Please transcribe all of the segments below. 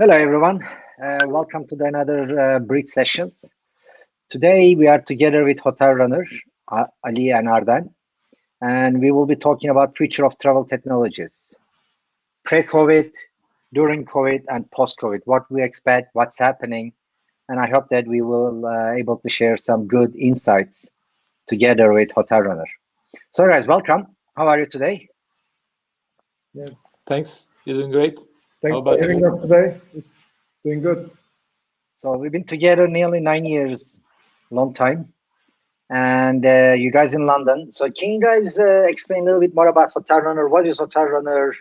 Hello, everyone. Welcome to another Bridge Sessions. Today, we are together with HotelRunner, Ali and Arden, and we will be talking about future of travel technologies. Pre-COVID, during COVID, and post-COVID, what we expect, what's happening, and I hope that we will able to share some good insights together with HotelRunner. So, guys, welcome. How are you today? Yeah, thanks. You're doing great. Thanks for having us today. It's doing good. So we've been together nearly 9 years, long time. And you guys in London. So can you guys explain a little bit more about HotelRunner? What is HotelRunner?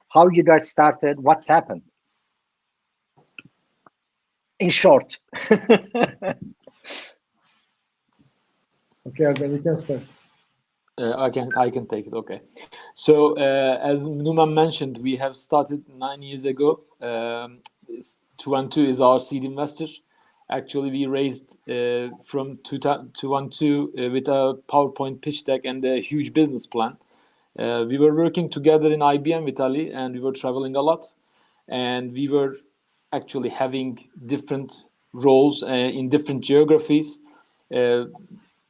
How you guys started? What's happened? In short. Okay, then you can start. I can take it. Okay. So as Numan mentioned, we have started 9 years ago. 212 is our seed investor. Actually, we raised from 212 with a PowerPoint pitch deck and a huge business plan. We were working together in IBM with Ali, and we were traveling a lot. And we were actually having different roles in different geographies.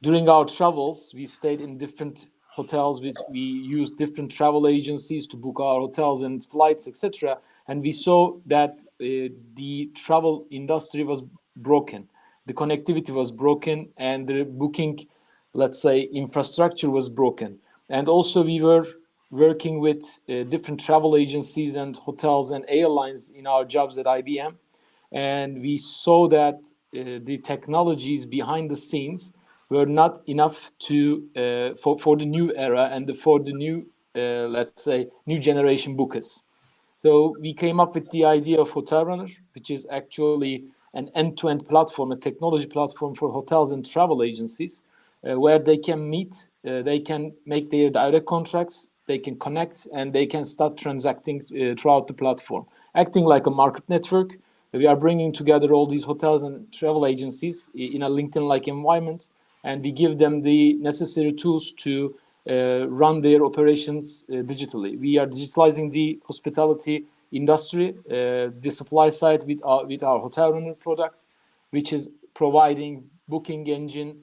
During our travels, we stayed in different hotels. We used different travel agencies to book our hotels and flights, etc. And we saw that the travel industry was broken. The connectivity was broken, and the booking, let's say, infrastructure was broken. And also, we were working with different travel agencies and hotels and airlines in our jobs at IBM. And we saw that the technologies behind the scenes were not enough to for the new era and for the new, let's say, new generation bookers. So we came up with the idea of HotelRunner, which is actually an end-to-end platform, a technology platform for hotels and travel agencies, where they can meet, they can make their direct contracts, they can connect, and they can start transacting throughout the platform, acting like a market network. We are bringing together all these hotels and travel agencies in a LinkedIn-like environment, and we give them the necessary tools to run their operations digitally. We are digitalizing the hospitality industry, the supply side with our HotelRunner product, which is providing booking engine,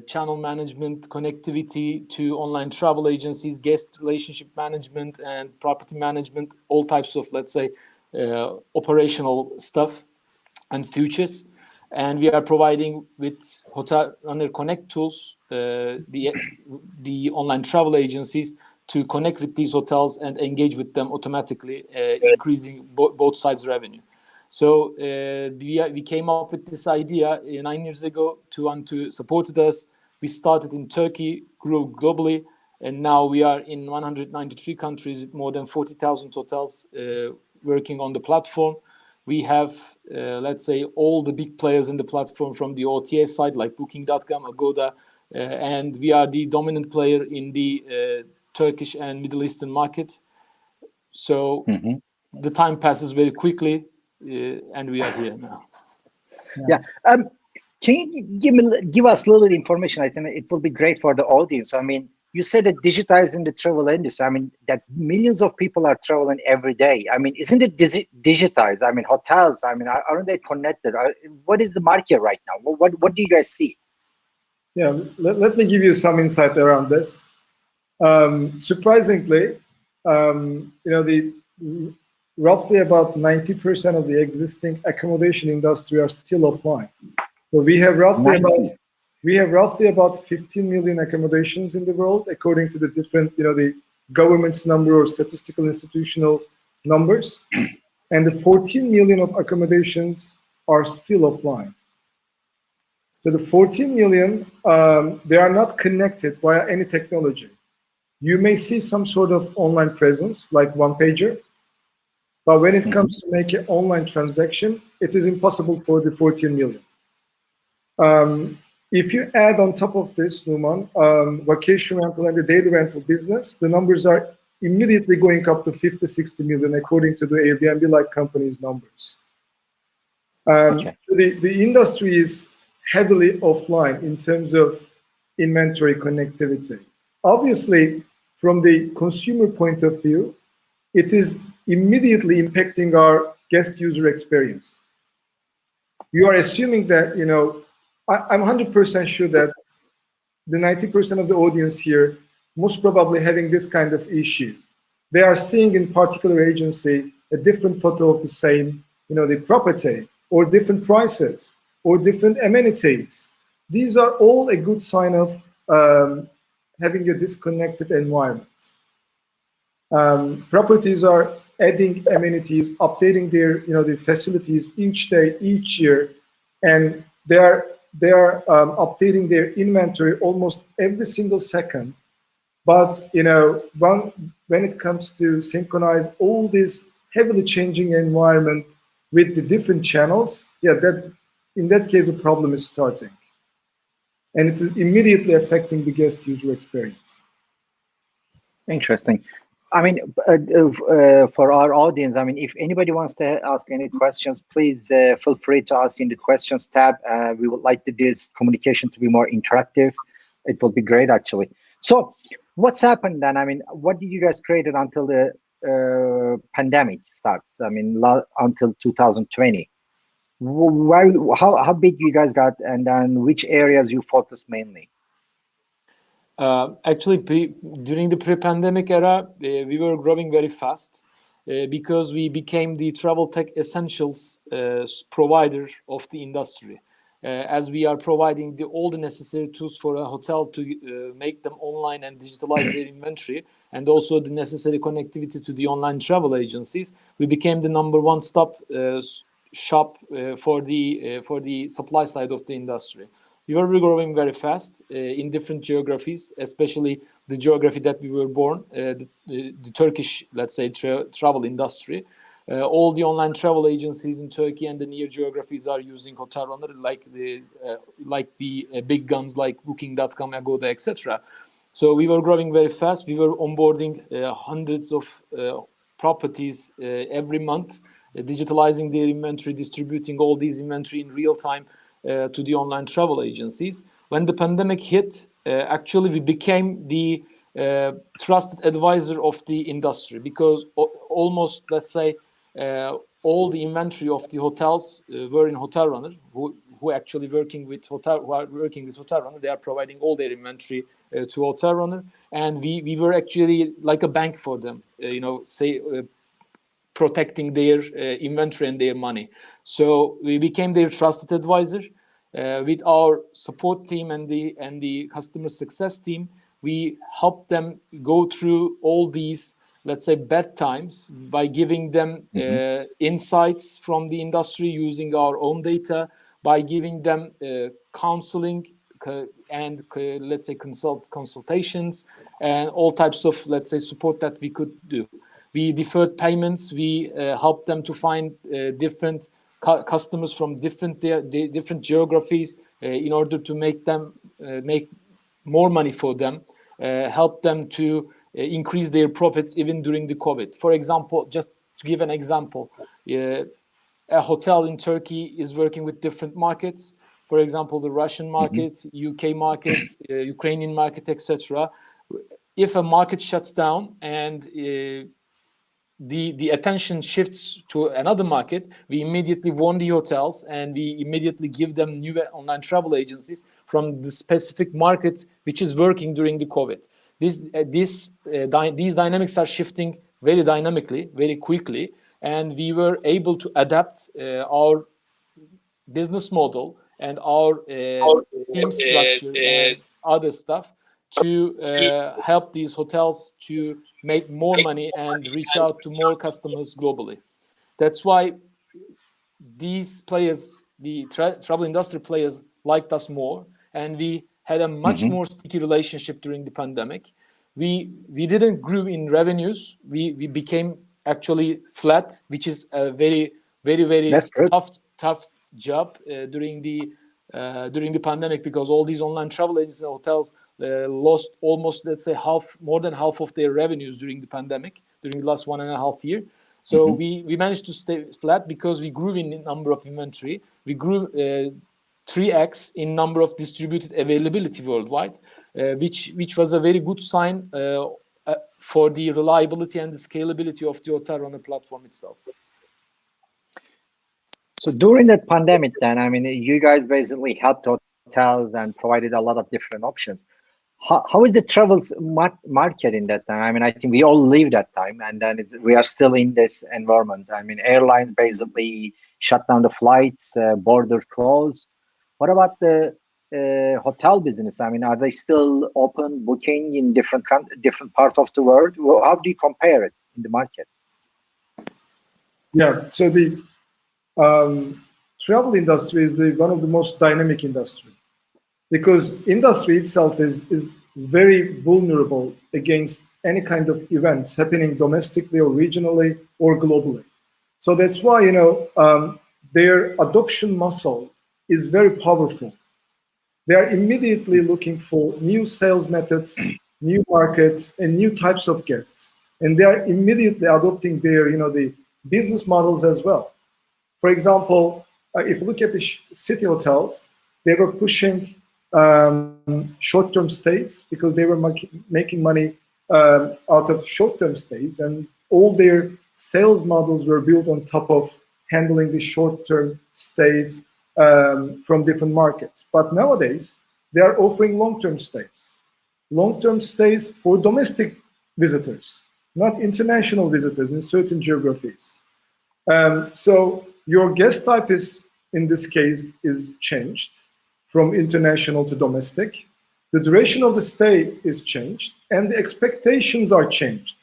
channel management, connectivity to online travel agencies, guest relationship management, and property management, all types of, let's say, operational stuff and futures. And we are providing with HotelRunner Connect tools, the online travel agencies to connect with these hotels and engage with them automatically, increasing both sides' revenue. So we came up with this idea 9 years ago. 212 supported us. We started in Turkey, grew globally, and now we are in 193 countries with more than 40,000 hotels working on the platform. We have, let's say, all the big players in the platform from the OTA side, like Booking.com, Agoda, and we are the dominant player in the Turkish and Middle Eastern market. So the time passes very quickly, and we are here now. Yeah. Can you give us a little information? I think it will be great for the audience. I mean, you said that digitizing the travel industry, I mean, that millions of people are traveling every day. I mean, isn't it digitized? I mean, hotels, I mean, aren't they connected? What is the market right now? What do you guys see? Yeah, let me give you some insight around this. Surprisingly, roughly about 90% of the existing accommodation industry are still offline. So we have roughly about 15 million accommodations in the world, according to the different, the government's number or statistical institutional numbers. And the 14 million of accommodations are still offline. So the 14 million, they are not connected via any technology. You may see some sort of online presence, like one pager, but when it comes to make an online transaction, it is impossible for the 14 million. If you add on top of this, Numan, vacation rental and the daily rental business, the numbers are immediately going up to 50, 60 million, according to the Airbnb-like companies' numbers. So the industry is heavily offline in terms of inventory connectivity. Obviously, from the consumer point of view, it is immediately impacting our guest user experience. You are assuming that, you know, I'm 100% sure that the 90% of the audience here most probably having this kind of issue. They are seeing in particular agency a different photo of the same, you know, the property, or different prices, or different amenities. These are all a good sign of having a disconnected environment. Properties are adding amenities, updating their, you know, the facilities each day, each year, and they are updating their inventory almost every single second. But, you know, when it comes to synchronize all this heavily changing environment with the different channels, yeah, that in that case, a problem is starting. And it is immediately affecting the guest user experience. Interesting. I mean, for our audience, I mean, if anybody wants to ask any questions, please feel free to ask in the questions tab. We would like this communication to be more interactive. It will be great, actually. So what's happened then? I mean, what did you guys create until the pandemic starts? I mean, until 2020. How big you guys got, and then which areas you focused mainly? Actually, during the pre-pandemic era, we were growing very fast because we became the travel tech essentials provider of the industry. As we are providing all the necessary tools for a hotel to make them online and digitalize their inventory, and also the necessary connectivity to the online travel agencies, we became the number one stop shop for the supply side of the industry. We were growing very fast in different geographies, especially the geography that we were born, the Turkish, let's say, travel industry. All the online travel agencies in Turkey and the near geographies are using HotelRunner, like the big guns like Booking.com, Agoda, etc. So we were growing very fast. We were onboarding hundreds of properties every month, digitalizing their inventory, distributing all these inventory in real time to the online travel agencies. When the pandemic hit, actually we became the trusted advisor of the industry, because almost, let's say, all the inventory of the hotels were in HotelRunner, who actually working with HotelRunner. They are providing all their inventory to HotelRunner, and we were actually like a bank for them, protecting their inventory and their money. So we became their trusted advisor. With our support team and the customer success team, we helped them go through all these, let's say, bad times by giving them insights from the industry, using our own data, by giving them counseling and let's say consultations and all types of, let's say, support that we could do. We deferred payments. We helped them to find different customers from different geographies in order to make more money for them, help them to increase their profits even during the COVID. For example, just to give an example, a hotel in Turkey is working with different markets. For example, the Russian market, UK market, Ukrainian market, etc. If a market shuts down and the attention shifts to another market, we immediately warn the hotels and we immediately give them new online travel agencies from the specific market which is working during the COVID. These dynamics are shifting very dynamically, very quickly, and we were able to adapt our business model and our team structure and other stuff to help these hotels to make more money and reach out to more customers globally. That's why these players, the travel industry players, liked us more, and we had a much more sticky relationship during the pandemic. We didn't grow in revenues. We became actually flat, which is a very tough job during the pandemic, because all these online travel agencies and hotels lost almost, let's say, more than half of their revenues during the pandemic, during the last 1.5 years. So we managed to stay flat because we grew in number of inventory. We grew 3x in number of distributed availability worldwide, which was a very good sign for the reliability and the scalability of the HotelRunner platform itself. So during the pandemic, then, I mean, you guys basically helped hotels and provided a lot of different options. How is the travels market in that time? I mean, I think we all live that time, and then we are still in this environment. I mean, airlines basically shut down the flights, borders closed. What about the hotel business? I mean, are they still open, booking in different parts of the world? How do you compare it in the markets? Yeah, so the travel industry is one of the most dynamic industry, because industry itself is very vulnerable against any kind of events happening domestically or regionally or globally. So that's why, you know, their adoption muscle is very powerful. They are immediately looking for new sales methods, new markets, and new types of guests. And they are immediately adopting their, you know, the business models as well. For example, if you look at the city hotels, they were pushing short-term stays because they were making money out of short-term stays, and all their sales models were built on top of handling the short-term stays from different markets. But nowadays, they are offering long-term stays for domestic visitors, not international visitors in certain geographies. So your guest type is, in this case, is changed from international to domestic. The duration of the stay is changed, and the expectations are changed.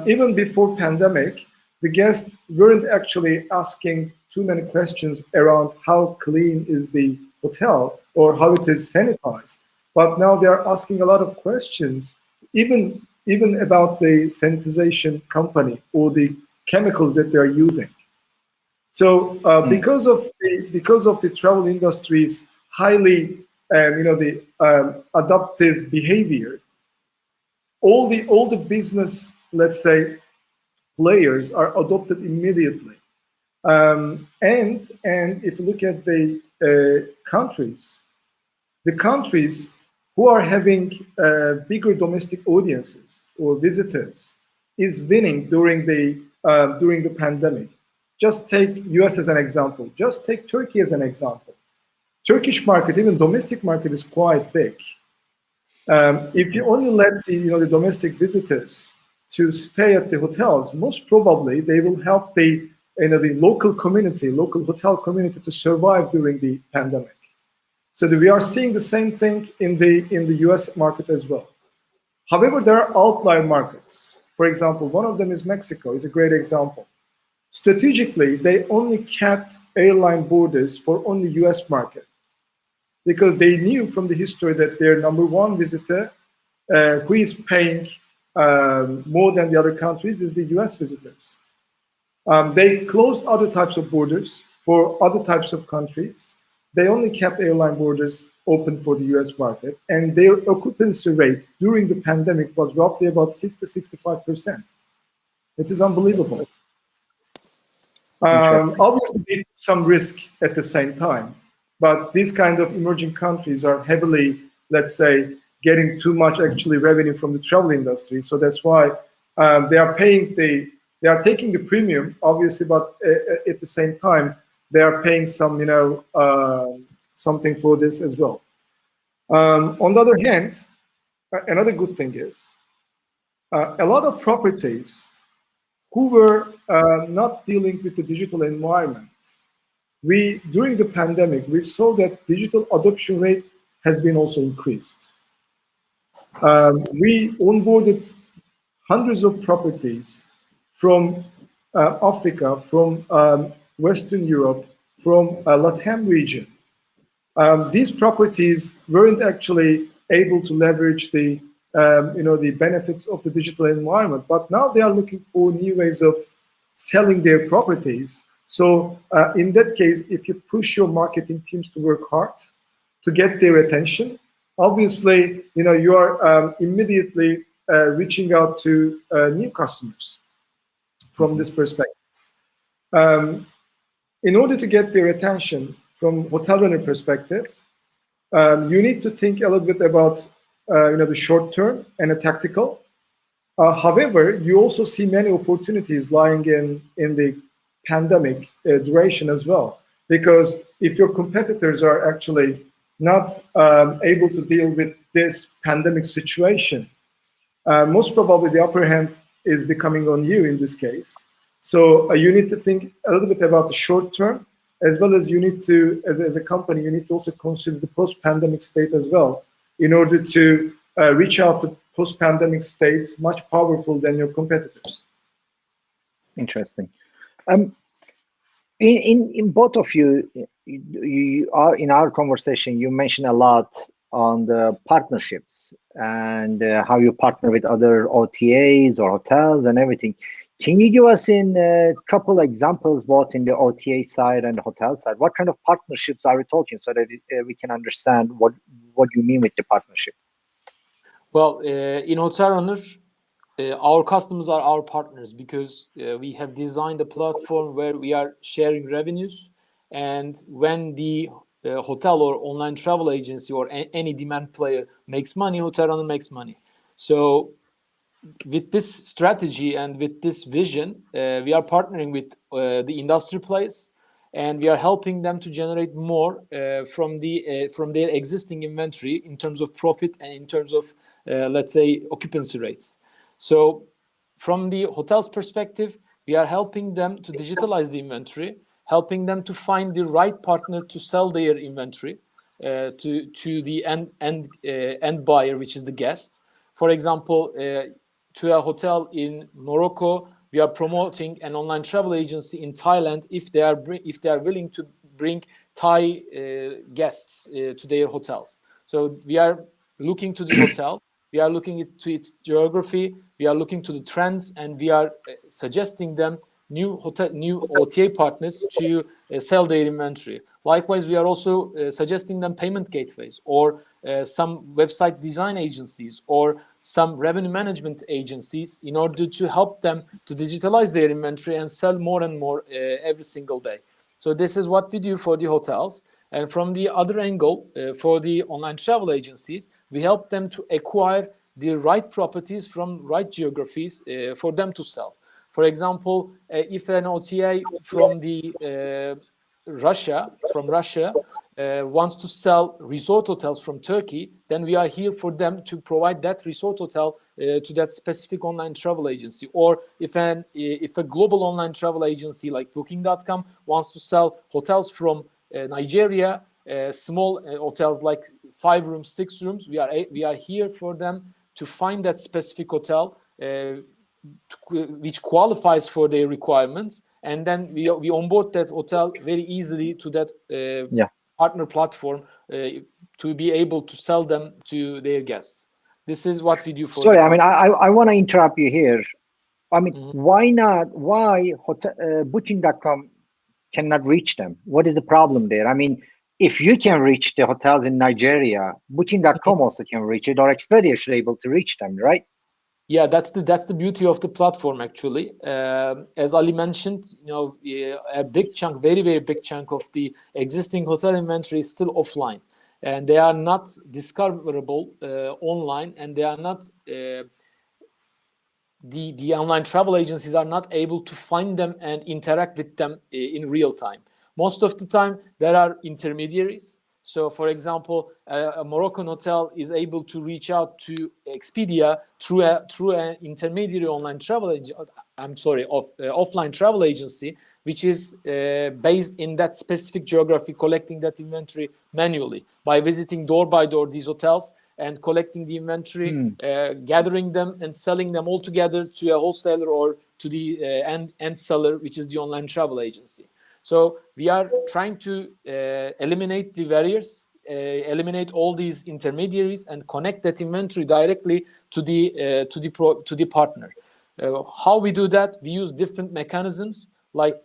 Even before pandemic, the guests weren't actually asking too many questions around how clean is the hotel or how it is sanitized. But now they are asking a lot of questions, even about the sanitization company or the chemicals that they are using. So because of the travel industry's highly adaptive behavior, all the business, let's say, players are adopted immediately. And if you look at the countries who are having bigger domestic audiences or visitors is winning during the pandemic. Just take US as an example. Just take Turkey as an example. Turkish market, even domestic market, is quite big. If you only let the domestic visitors to stay at the hotels, most probably they will help the local hotel community to survive during the pandemic. So we are seeing the same thing in the US market as well. However, there are outlier markets. For example, one of them is Mexico. It's a great example. Strategically, they only kept airline borders for only US market, because they knew from the history that their number one visitor who is paying more than the other countries is the US visitors. They closed other types of borders for other types of countries. They only kept airline borders open for the US market, and their occupancy rate during the pandemic was roughly about 60-65%. It is unbelievable. Obviously, some risk at the same time, but these kind of emerging countries are heavily, let's say, getting too much actually revenue from the travel industry. So that's why they are taking the premium, obviously, but at the same time, they are paying some, something for this as well. On the other hand, another good thing is a lot of properties who were not dealing with the digital environment. During the pandemic, we saw that digital adoption rate has been also increased. We onboarded hundreds of properties from Africa, from Western Europe, from Latin region. These properties weren't actually able to leverage the benefits of the digital environment, but now they are looking for new ways of selling their properties. So in that case, if you push your marketing teams to work hard to get their attention, obviously, you are immediately reaching out to new customers from this perspective. In order to get their attention from HotelRunner perspective, you need to think a little bit about the short term and a tactical. However, you also see many opportunities lying in the pandemic duration as well. Because if your competitors are actually not able to deal with this pandemic situation, most probably the upper hand is becoming on you in this case. So you need to think a little bit about the short term, as well as you need to, as a company, you need to also consider the post-pandemic state as well, in order to reach out to post-pandemic states much powerful than your competitors. Interesting. In both of you are in our conversation, you mentioned a lot on the partnerships and how you partner with other OTAs or hotels and everything. Can you give us in a couple examples, both in the OTA side and the hotel side? What kind of partnerships are we talking, so that we can understand what you mean with the partnership? Well, in HotelRunner, our customers are our partners, because we have designed a platform where we are sharing revenues, and when the hotel or online travel agency or any demand player makes money, HotelRunner makes money. So with this strategy and with this vision, we are partnering with the industry players, and we are helping them to generate more from their existing inventory in terms of profit and in terms of let's say occupancy rates. So from the hotel's perspective, we are helping them to digitalize the inventory, helping them to find the right partner to sell their inventory to the end buyer, which is the guest. For example, to a hotel in Morocco, we are promoting an online travel agency in Thailand if they are willing to bring Thai guests to their hotels. So we are looking to the hotel, we are looking to its geography, we are looking to the trends, and we are suggesting them new OTA partners to sell their inventory. Likewise, we are also suggesting them payment gateways, or some website design agencies, or some revenue management agencies, in order to help them to digitalize their inventory and sell more and more every single day. So this is what we do for the hotels. And from the other angle, for the online travel agencies, we help them to acquire the right properties from right geographies for them to sell. For example, if an OTA from Russia wants to sell resort hotels from Turkey, then we are here for them to provide that resort hotel to that specific online travel agency. Or if a global online travel agency like Booking.com wants to sell hotels from Nigeria, small hotels like 5 rooms, 6 rooms, we are here for them to find that specific hotel which qualifies for their requirements, and then we onboard that hotel very easily to that partner platform to be able to sell them to their guests. This is what we do for. Sorry, I mean, I want to interrupt you here. I mean, why Booking.com cannot reach them? What is the problem there? I mean, if you can reach the hotels in Nigeria, Booking.com also can reach it, or Expedia should be able to reach them, right? Yeah, that's the beauty of the platform, actually. As Ali mentioned, a big chunk, very, very big chunk of the existing hotel inventory is still offline, and they are not discoverable online, and they are not the online travel agencies are not able to find them and interact with them in real time. Most of the time, there are intermediaries. So, for example, a Moroccan hotel is able to reach out to Expedia through an intermediary offline travel agency, which is based in that specific geography, collecting that inventory manually by visiting door by door these hotels and collecting the inventory, gathering them and selling them all together to a wholesaler or to the end seller, which is the online travel agency. So we are trying to eliminate the barriers, eliminate all these intermediaries, and connect that inventory directly to the partner. How we do that? We use different mechanisms like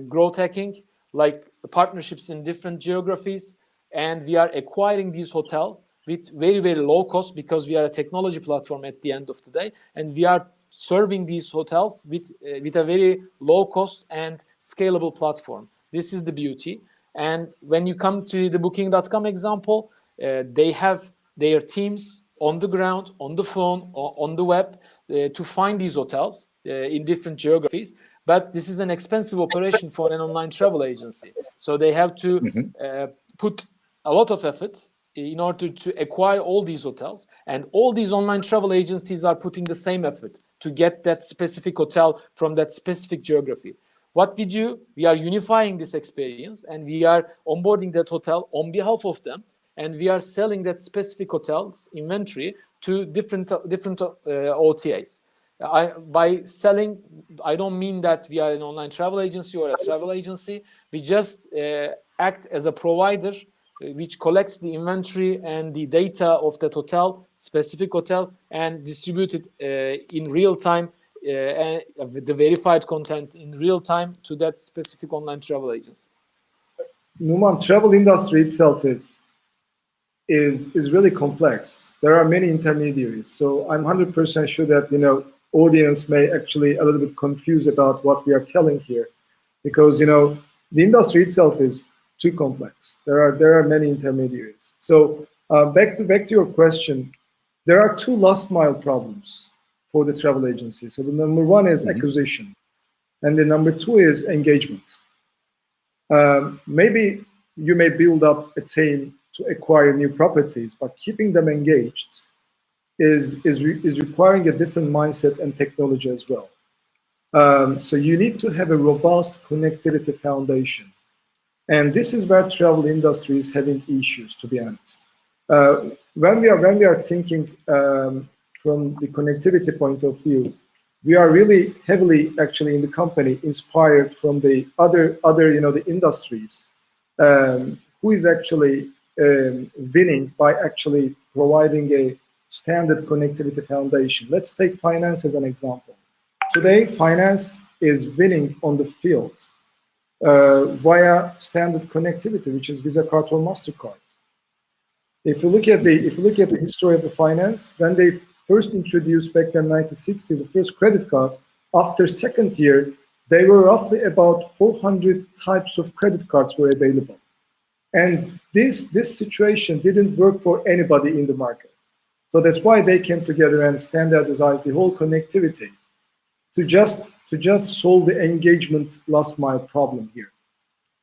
growth hacking, like partnerships in different geographies, and we are acquiring these hotels with very, very low cost, because we are a technology platform at the end of the day, and we are serving these hotels with a very low cost and scalable platform. This is the beauty. And when you come to the Booking.com example, they have their teams on the ground, on the phone, or on the web. to find these hotels in different geographies, but this is an expensive operation for an online travel agency. So they have to put a lot of effort in order to acquire all these hotels, and all these online travel agencies are putting the same effort to get that specific hotel from that specific geography. What we do, we are unifying this experience, and we are onboarding that hotel on behalf of them, and we are selling that specific hotel's inventory to different OTAs. By selling, I don't mean that we are an online travel agency or a travel agency. We just act as a provider which collects the inventory and the data of that hotel, specific hotel, and distribute it in real time, the verified content in real time to that specific online travel agency. Numan, travel industry itself is really complex. There are many intermediaries. So I'm 100% sure that, audience may actually a little bit confused about what we are telling here, because, the industry itself is too complex. There are many intermediaries. So back to your question, there are two last mile problems for the travel agency. So the number one is acquisition, and the number two is engagement. Maybe you may build up a team to acquire new properties, but keeping them engaged is requiring a different mindset and technology as well. So you need to have a robust connectivity foundation. And this is where travel industry is having issues, to be honest. When we are thinking from the connectivity point of view, we are really heavily actually in the company inspired from the other the industries who is actually winning by actually providing a standard connectivity foundation. Let's take finance as an example. Today, finance is winning on the field via standard connectivity, which is Visa card or MasterCard. If you look at the history of the finance, when they first introduced back in 1960 the first credit card, after second year, they were roughly about 400 types of credit cards were available. And this situation didn't work for anybody in the market. So that's why they came together and standardized the whole connectivity to just solve the engagement last mile problem here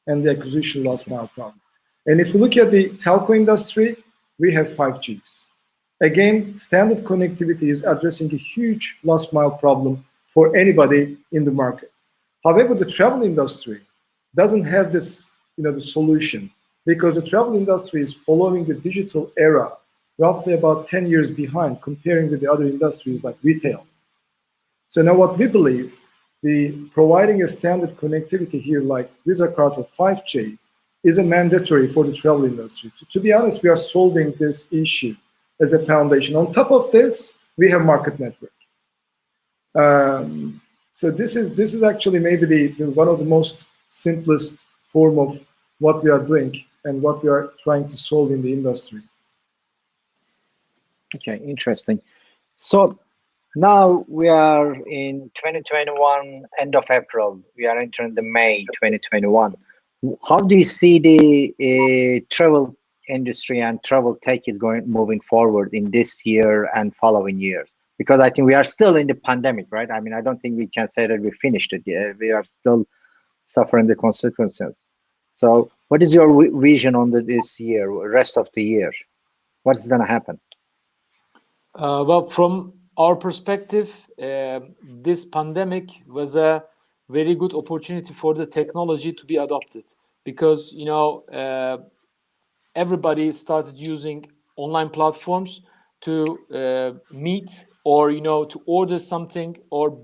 and the acquisition last mile problem. And if you look at the telco industry, we have 5Gs. Again, standard connectivity is addressing a huge last mile problem for anybody in the market. However, the travel industry doesn't have this, the solution, because the travel industry is following the digital era roughly about 10 years behind comparing with the other industries like retail. So now what we believe, providing a standard connectivity here like Visa card or 5G is a mandatory for the travel industry. To be honest, we are solving this issue as a foundation. On top of this, we have market network. So this is actually maybe one of the most simplest form of what we are doing and what we are trying to solve in the industry. Okay, interesting. So now we are in 2021, end of April. We are entering the May 2021. How do you see the travel industry and travel tech is moving forward in this year and following years? Because I think we are still in the pandemic, right? I mean, I don't think we can say that we finished it yet. We are still suffering the consequences. So what is your vision on this year, rest of the year? What's going to happen? Well, from our perspective, this pandemic was a very good opportunity for the technology to be adopted, because everybody started using online platforms to meet or to order something or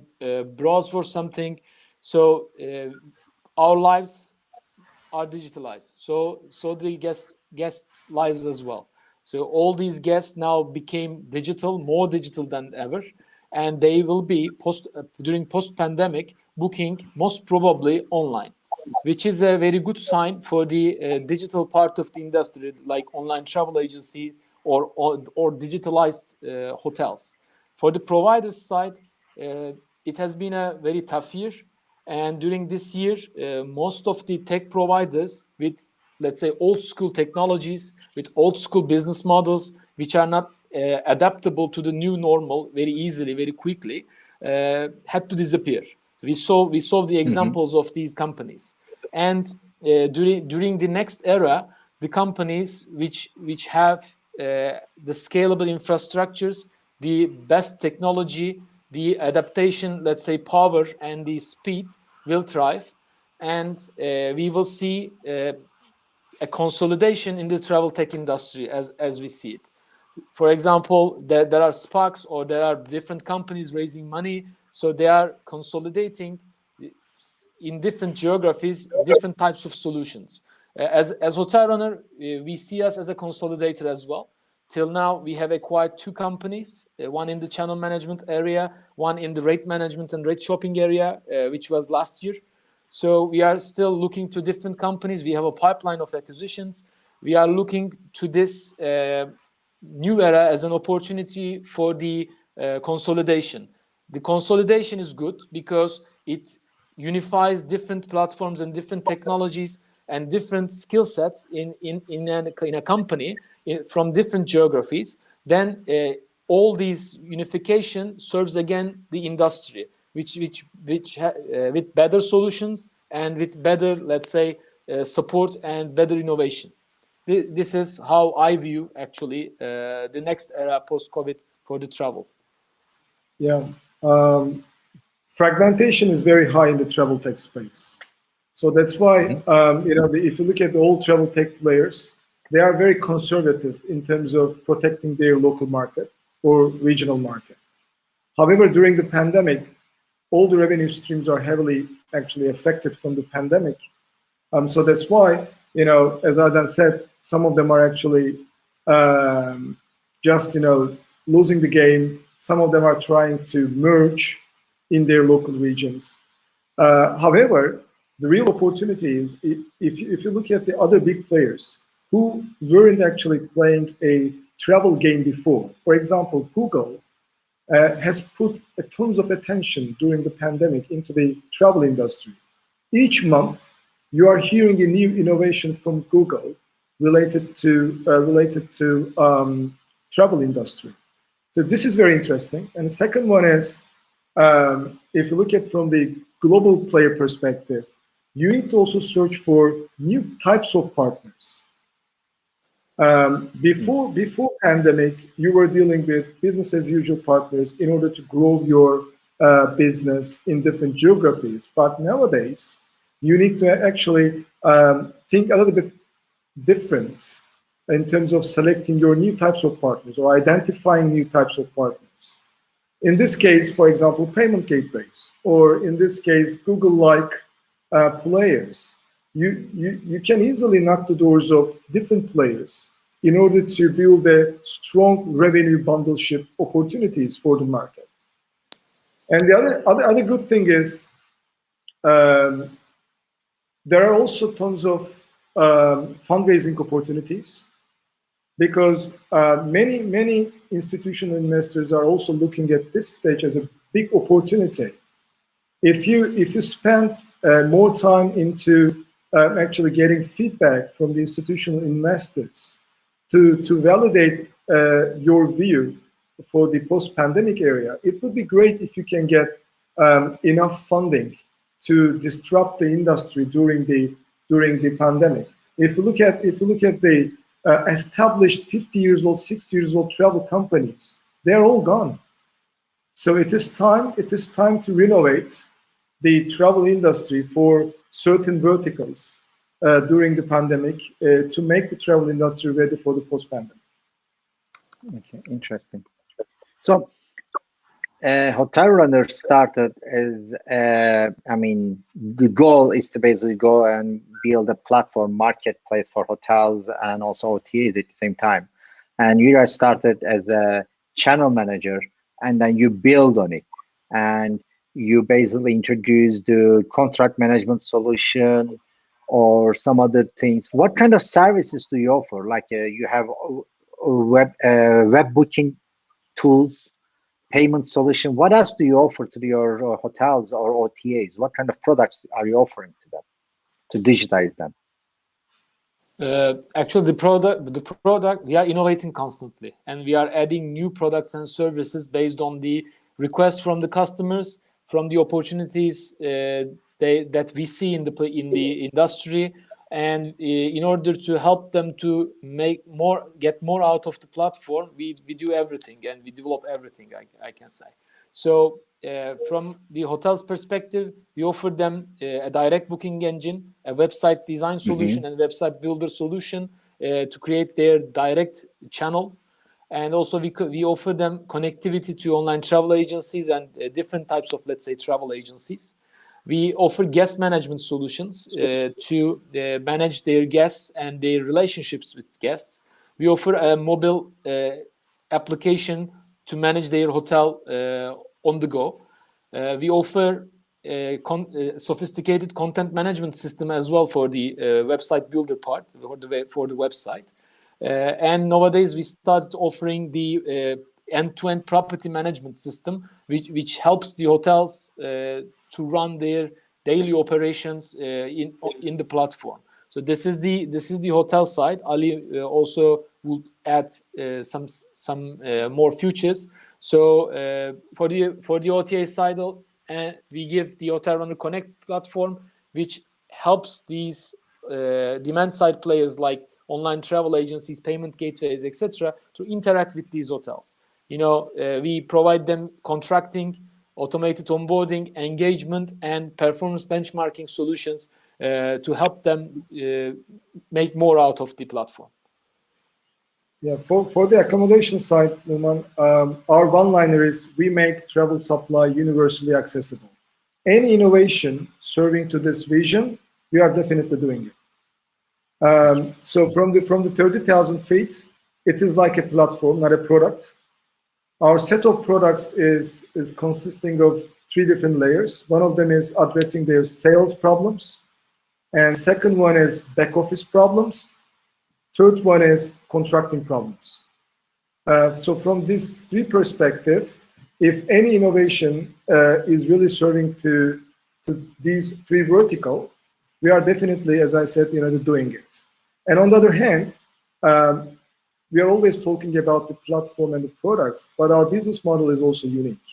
browse for something. So our lives are digitalized. So the guests' lives as well. So all these guests now became digital, more digital than ever, and they will be during post-pandemic booking most probably online, which is a very good sign for the digital part of the industry, like online travel agencies or digitalized hotels. For the provider side, it has been a very tough year, and during this year, most of the tech providers with, let's say, old school technologies, with old school business models, which are not adaptable to the new normal very easily, very quickly, had to disappear. We saw the examples of these companies, and during the next era, the companies which have the scalable infrastructures, the best technology, the adaptation, let's say, power and the speed will thrive, and we will see a consolidation in the travel tech industry as we see it. For example, there are SPACs, or there are different companies raising money, so they are consolidating in different geographies, different types of solutions. As HotelRunner, we see us as a consolidator as well. Till now, we have acquired 2 companies, one in the channel management area, one in the rate management and rate shopping area, which was last year. So we are still looking to different companies. We have a pipeline of acquisitions. We are looking to this new era as an opportunity for the consolidation. The consolidation is good because it unifies different platforms and different technologies and different skill sets in a company from different geographies. Then all these unification serves again the industry, which with better solutions and with better, let's say, support and better innovation. This is how I view actually the next era post-COVID for the travel. Yeah, fragmentation is very high in the travel tech space. So that's why, if you look at all travel tech players, they are very conservative in terms of protecting their local market or regional market. However, during the pandemic, all the revenue streams are heavily actually affected from the pandemic. So that's why, as Arden said, some of them are actually just, losing the game. Some of them are trying to merge in their local regions. However, the real opportunity is if you look at the other big players who weren't actually playing a travel game before. For example, Google has put tons of attention during the pandemic into the travel industry. Each month, you are hearing a new innovation from Google related to travel industry. So this is very interesting. And the second one is, if you look at from the global player perspective, you need to also search for new types of partners. Before pandemic, you were dealing with business as usual partners in order to grow your business in different geographies. But nowadays, you need to actually think a little bit different in terms of selecting your new types of partners or identifying new types of partners. In this case, for example, payment gateways, or in this case, Google-like players. You can easily knock the doors of different players in order to build a strong revenue bundleship opportunities for the market. And the other good thing is there are also tons of fundraising opportunities, because many institutional investors are also looking at this stage as a big opportunity. If you spend more time into actually getting feedback from the institutional investors to validate your view for the post-pandemic area, it would be great if you can get enough funding to disrupt the industry during the pandemic. If you look at the established 50 years old, 60 years old travel companies, they're all gone. So it is time to renovate the travel industry for certain verticals during the pandemic to make the travel industry ready for the post-pandemic. Okay, interesting. So HotelRunner started as, the goal is to basically go and build a platform marketplace for hotels and also OTAs at the same time. And you guys started as a channel manager, and then you build on it. And you basically introduced the contract management solution or some other things. What kind of services do you offer? Like you have web booking tools, payment solution. What else do you offer to your hotels or OTAs? What kind of products are you offering to them to digitize them? Actually, the product, we are innovating constantly, and we are adding new products and services based on the requests from the customers, from the opportunities that we see in the industry, and in order to help them to get more out of the platform, we do everything, and we develop everything, I can say. So from the hotel's perspective, we offer them a direct booking engine, a website design solution, and website builder solution to create their direct channel. And also we offer them connectivity to online travel agencies and different types of, let's say, travel agencies. We offer guest management solutions to manage their guests and their relationships with guests. We offer a mobile application to manage their hotel on the go. We offer sophisticated content management system as well for the website builder part, for the website. And nowadays we started offering the end-to-end property management system, which helps the hotels to run their daily operations in the platform. So this is the hotel side. Ali also will add some more features. So for the OTA side, we give the HotelRunner Connect platform, which helps these demand side players like online travel agencies, payment gateways, etc., to interact with these hotels. We provide them contracting, automated onboarding, engagement, and performance benchmarking solutions to help them make more out of the platform. Yeah, for the accommodation side, Numan, our one-liner is we make travel supply universally accessible. Any innovation serving to this vision, we are definitely doing it. So from the 30,000 feet, it is like a platform, not a product. Our set of products is consisting of 3 different layers. One of them is addressing their sales problems, and second one is back office problems. Third one is contracting problems. So from these 3 perspectives, if any innovation is really serving to these 3 verticals, we are definitely, as I said, doing it. And on the other hand, we are always talking about the platform and the products, but our business model is also unique.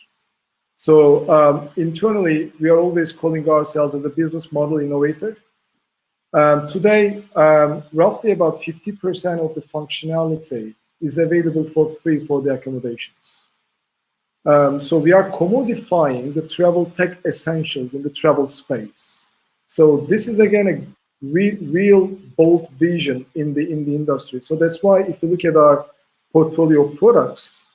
So internally, we are always calling ourselves as a business model innovator. Today, roughly about 50% of the functionality is available for free for the accommodations. So we are commodifying the travel tech essentials in the travel space. So this is again a real bold vision in the industry. So that's why if you look at our portfolio of products,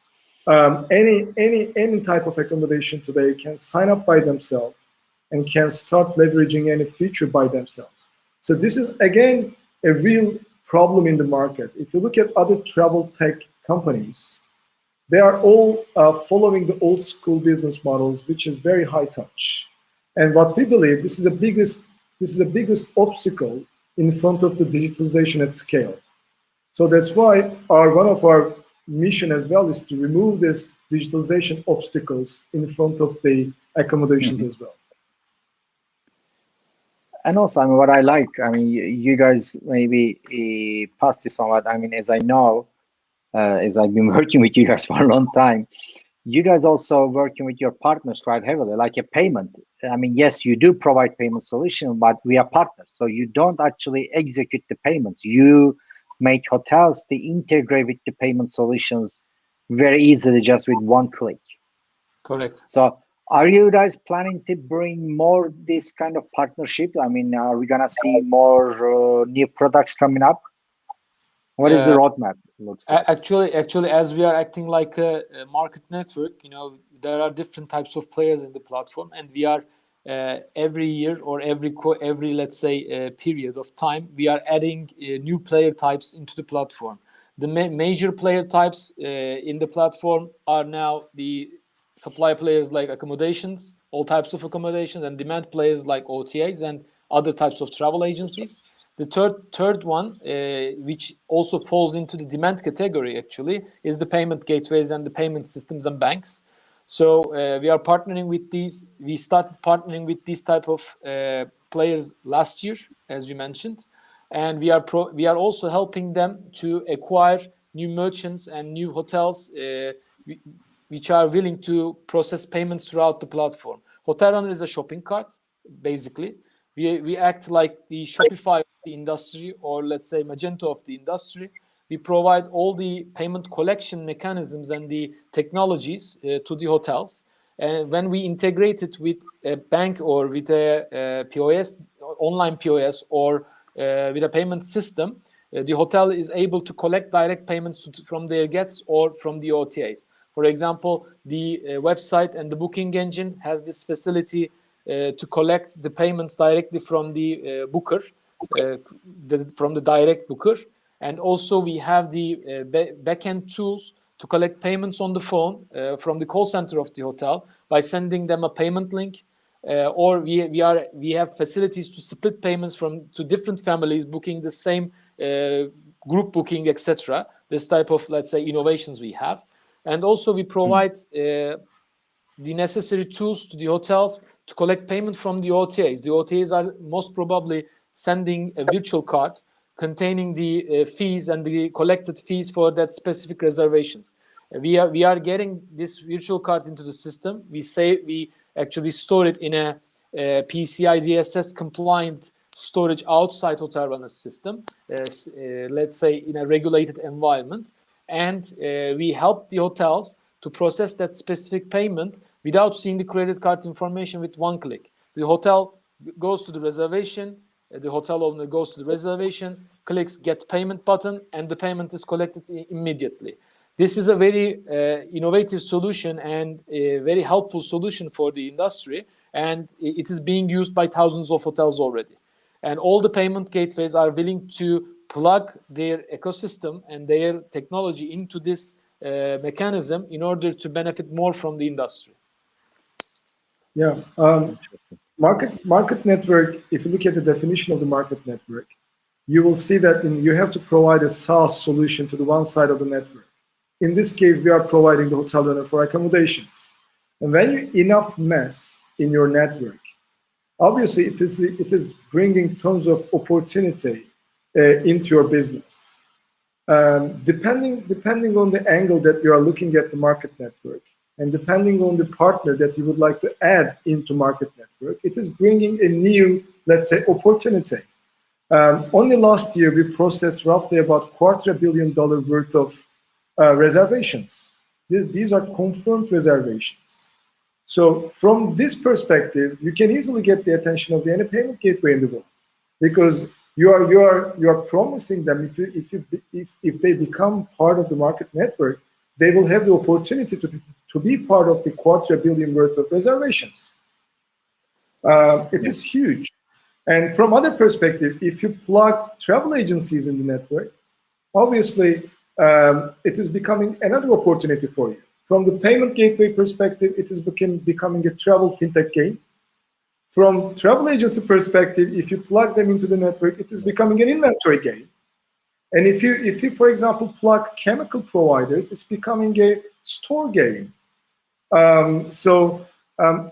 any type of accommodation today can sign up by themselves and can start leveraging any feature by themselves. So this is again a real problem in the market. If you look at other travel tech companies, they are all following the old school business models, which is very high touch. And what we believe, this is the biggest obstacle in front of the digitalization at scale. So that's why one of our mission as well is to remove this digitalization obstacles in front of the accommodations as well. And also, what I like, you guys maybe passed this one, but as I know, as I've been working with you guys for a long time, you guys also working with your partners quite heavily, like a payment. Yes, you do provide payment solution, but we are partners. So you don't actually execute the payments. You make hotels to integrate with the payment solutions very easily, just with one click. Correct. So are you guys planning to bring more this kind of partnership? Are we gonna see more new products coming up? What is the roadmap looks like? Actually, as we are acting like a market network, there are different types of players in the platform, and we are every year or every let's say period of time, we are adding new player types into the platform. The major player types in the platform are now the supply players like accommodations, all types of accommodations, and demand players like OTAs and other types of travel agencies. The third one, which also falls into the demand category actually, is the payment gateways and the payment systems and banks. So we are partnering with these. We started partnering with these type of players last year, as you mentioned. and we are also helping them to acquire new merchants and new hotels which are willing to process payments throughout the platform. HotelRunner is a shopping cart, basically. We act like the Shopify of the industry, or let's say Magento of the industry. We provide all the payment collection mechanisms and the technologies to the hotels. And when we integrate it with a bank or with a POS, online POS, or with a payment system, the hotel is able to collect direct payments from their guests or from the OTAs. For example, the website and the booking engine has this facility to collect the payments directly from the booker, from the direct booker. And also we have the back-end tools to collect payments on the phone from the call center of the hotel by sending them a payment link, or we have facilities to split payments to different families booking the same group booking, etc. This type of, let's say, innovations we have. And also we provide the necessary tools to the hotels to collect payment from the OTAs. The OTAs are most probably sending a virtual card containing the fees and the collected fees for that specific reservations. We are getting this virtual card into the system. We actually store it in a PCI DSS compliant storage outside HotelRunner's system, let's say in a regulated environment, and we help the hotels to process that specific payment without seeing the credit card information with one click. The hotel goes to the reservation, the hotel owner goes to the reservation, clicks get payment button, and the payment is collected immediately. This is a very innovative solution and a very helpful solution for the industry, and it is being used by thousands of hotels already. And all the payment gateways are willing to plug their ecosystem and their technology into this mechanism in order to benefit more from the industry. Yeah. Market network, if you look at the definition of the market network, you will see that you have to provide a SaaS solution to the one side of the network. In this case, we are providing the HotelRunner for accommodations. And when you enough mess in your network, obviously it is bringing tons of opportunity into your business. Depending on the angle that you are looking at the market network, and depending on the partner that you would like to add into market network, it is bringing a new, let's say, opportunity. Only last year, we processed roughly about $250 million worth of reservations. These are confirmed reservations. So from this perspective, you can easily get the attention of any payment gateway in the world, because you are promising them if they become part of the market network, they will have the opportunity to be part of the $250 million worth of reservations. It is huge. And from other perspective, if you plug travel agencies in the network, obviously it is becoming another opportunity for you. From the payment gateway perspective, it is becoming a travel fintech game. From travel agency perspective, if you plug them into the network, it is becoming an inventory game. And if you, for example, plug chemical providers, it's becoming a store game.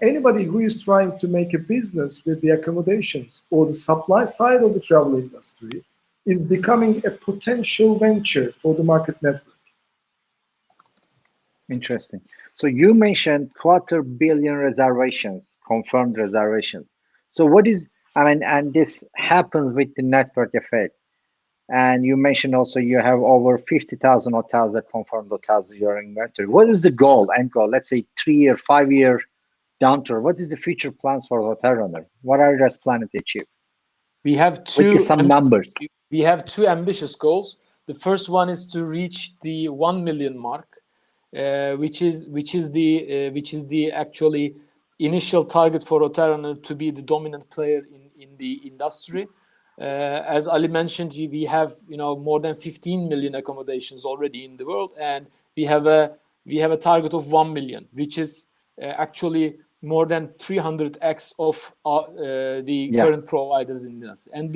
Anybody who is trying to make a business with the accommodations or the supply side of the travel industry is becoming a potential venture for the market network. Interesting. So you mentioned $250 million reservations, confirmed reservations. So what is, and this happens with the network effect. And you mentioned also you have over 50,000 hotels that confirmed hotels during inventory. What is the goal, end goal? Let's say 3-year, 5-year downturn. What is the future plans for HotelRunner? What are you guys planning to achieve? We have numbers. We have two ambitious goals. The first one is to reach the 1 million mark, which is the actually initial target for HotelRunner to be the dominant player in the industry. As Ali mentioned, we have more than 15 million accommodations already in the world, and we have a target of 1 million, which is actually more than 300x of the current providers in the industry. And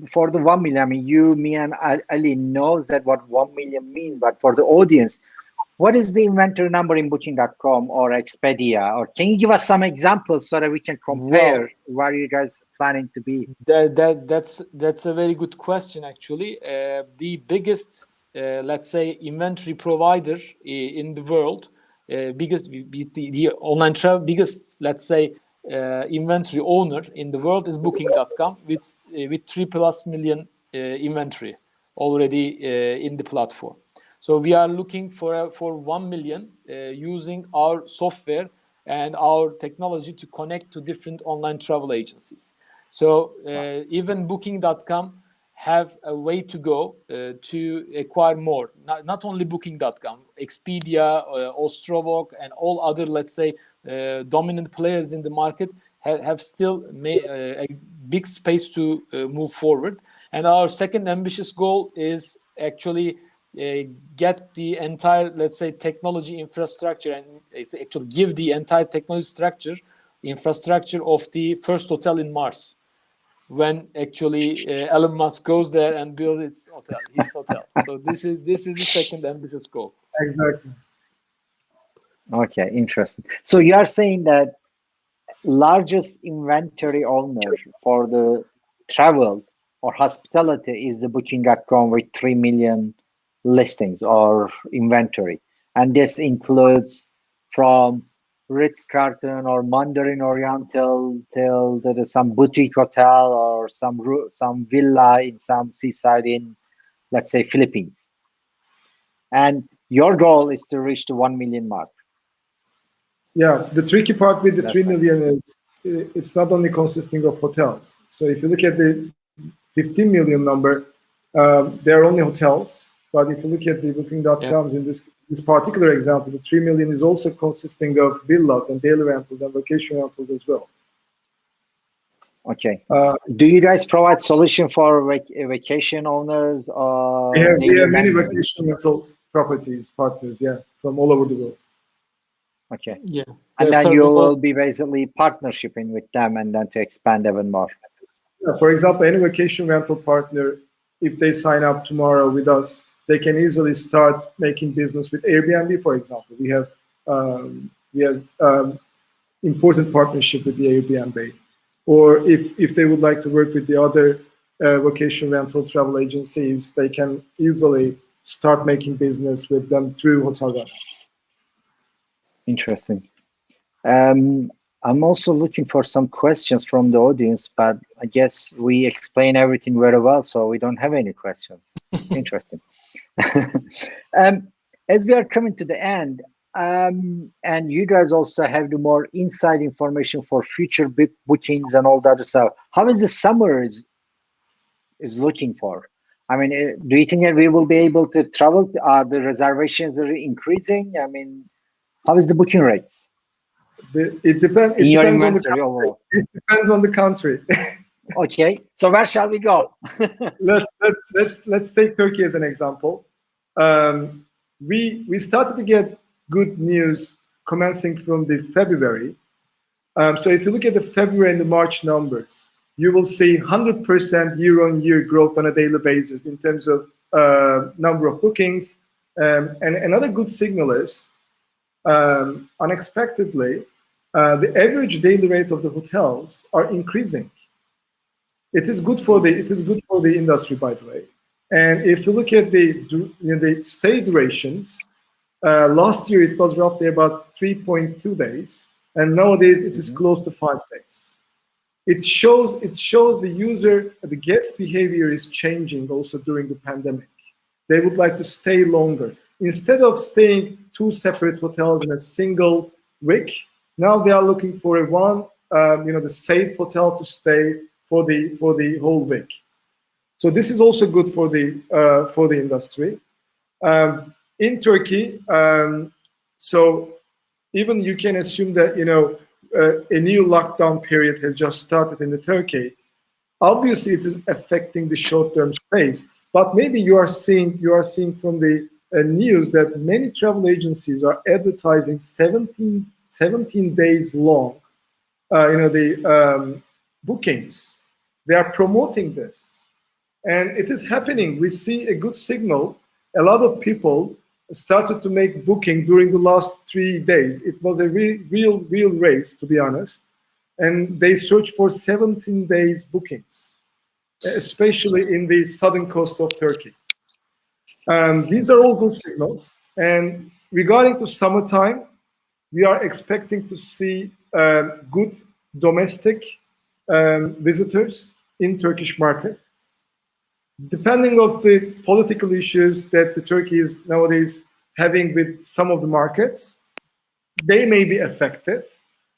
for the 1 million, you, me, and Ali knows that what 1 million means, but for the audience, what is the inventory number in Booking.com or Expedia? Or can you give us some examples so that we can compare where you guys planning to be? That's a very good question, actually. The biggest, let's say, inventory provider in the world, the online travel biggest, let's say, inventory owner in the world is Booking.com with 3+ million inventory already in the platform. So we are looking for 1 million using our software and our technology to connect to different online travel agencies. So even Booking.com have a way to go to acquire more. Not only Booking.com, Expedia, Ostrovok, and all other, let's say, dominant players in the market have still a big space to move forward. And our second ambitious goal is actually get the entire, let's say, technology infrastructure and actually give the entire technology infrastructure of the first hotel in Mars, when actually Elon Musk goes there and builds his hotel. So this is the second ambitious goal. Exactly. Okay, interesting. So you are saying that largest inventory owner for the travel or hospitality is the Booking.com with 3 million listings or inventory, and this includes from Ritz-Carlton or Mandarin Oriental till there is some boutique hotel or some villa in some seaside in, let's say, Philippines. And your goal is to reach the 1 million mark. Yeah, the tricky part with the That's 3 million is it's not only consisting of hotels. So if you look at the 15 million number, they're only hotels. But if you look at the Booking.com in this particular example, the 3 million is also consisting of villas and daily rentals and vacation rentals as well. Okay. Do you guys provide solution for vacation owners? Or we have many vacation rental properties partners, from all over the world. Okay. Yeah. And then you will be basically partnershiping with them and then to expand even more. Yeah, for example, any vacation rental partner, if they sign up tomorrow with us, they can easily start making business with Airbnb, for example. We have important partnership with the Airbnb. Or if they would like to work with the other vacation rental travel agencies, they can easily start making business with them through HotelRunner. Interesting. I'm also looking for some questions from the audience, but I guess we explain everything very well, so we don't have any questions. Interesting. As we are coming to the end, and you guys also have the more inside information for future bookings and all that other stuff. How is the summer is looking for? I mean, do you think that we will be able to travel? Are the reservations increasing? I mean, how is the booking rates? It depends. It depends on the country. Overall. It depends on the country. Okay, so where shall we go? let's take Turkey as an example. We started to get good news commencing from the February. So if you look at the February and the March numbers, you will see 100% year-on-year growth on a daily basis in terms of number of bookings. And another good signal is, unexpectedly, the average daily rate of the hotels are increasing. It is good for the industry, by the way. And if you look at the stay durations, last year it was roughly about 3.2 days, and nowadays it is close to 5 days. It shows the guest behavior is changing also during the pandemic. They would like to stay longer. Instead of staying 2 separate hotels in a single week, now they are looking for the safe hotel to stay for the whole week. So this is also good for the industry. In Turkey, so even you can assume that a new lockdown period has just started in Turkey. Obviously, it is affecting the short-term stays. But maybe you are seeing from the news that many travel agencies are advertising 17 days long, the bookings. They are promoting this, and it is happening. We see a good signal. A lot of people started to make booking during the last 3 days. It was a real race, to be honest. And they searched for 17 days bookings, especially in the southern coast of Turkey. These are all good signals. And regarding to summertime, we are expecting to see good domestic visitors in Turkish market. Depending on the political issues that the Turkey is nowadays having with some of the markets, they may be affected.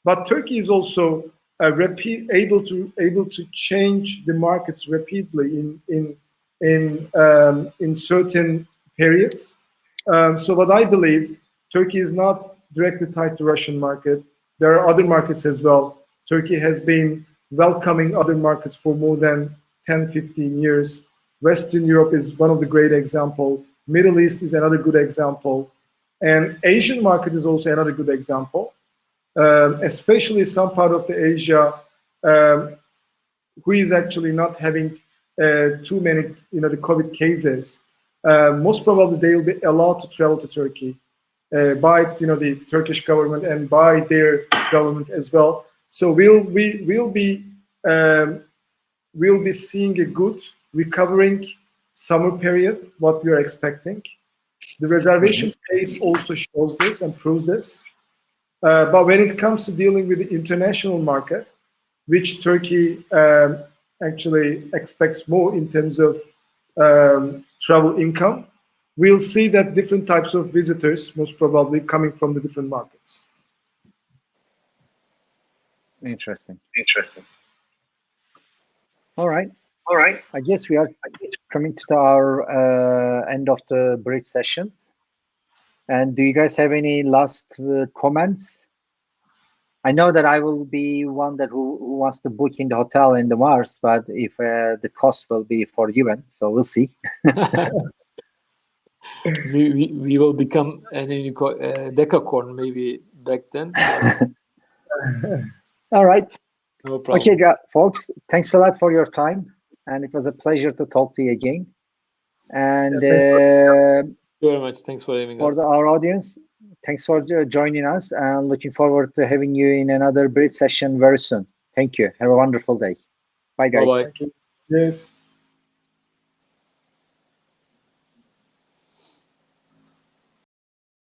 But Turkey is also able to change the markets rapidly in certain periods. So what I believe, Turkey is not directly tied to Russian market. There are other markets as well. Turkey has been welcoming other markets for more than 10, 15 years. Western Europe is one of the great examples. Middle East is another good example. And Asian market is also another good example. Especially some part of the Asia who is actually not having too many, the COVID cases. Most probably they will be allowed to travel to Turkey by, the Turkish government and by their government as well. So we'll be seeing a good recovering summer period, what we are expecting. The reservation pace also shows this and proves this. But when it comes to dealing with the international market, which Turkey actually expects more in terms of travel income, we'll see that different types of visitors, most probably coming from the different markets. Interesting. All right. I guess we are coming to our end of the bridge sessions. And do you guys have any last comments? I know that I will be one that who wants to book in the hotel in the Mars, but if the cost will be forgiven, so we'll see. we will become an decacorn maybe back then. All right. No problem. Okay, folks, thanks a lot for your time. And it was a pleasure to talk to you again. And thank you very much. Thanks for having us. For our audience, thanks for joining us. And looking forward to having you in another bridge session very soon. Thank you. Have a wonderful day. Bye, guys. Bye-bye. Thank you. Yes.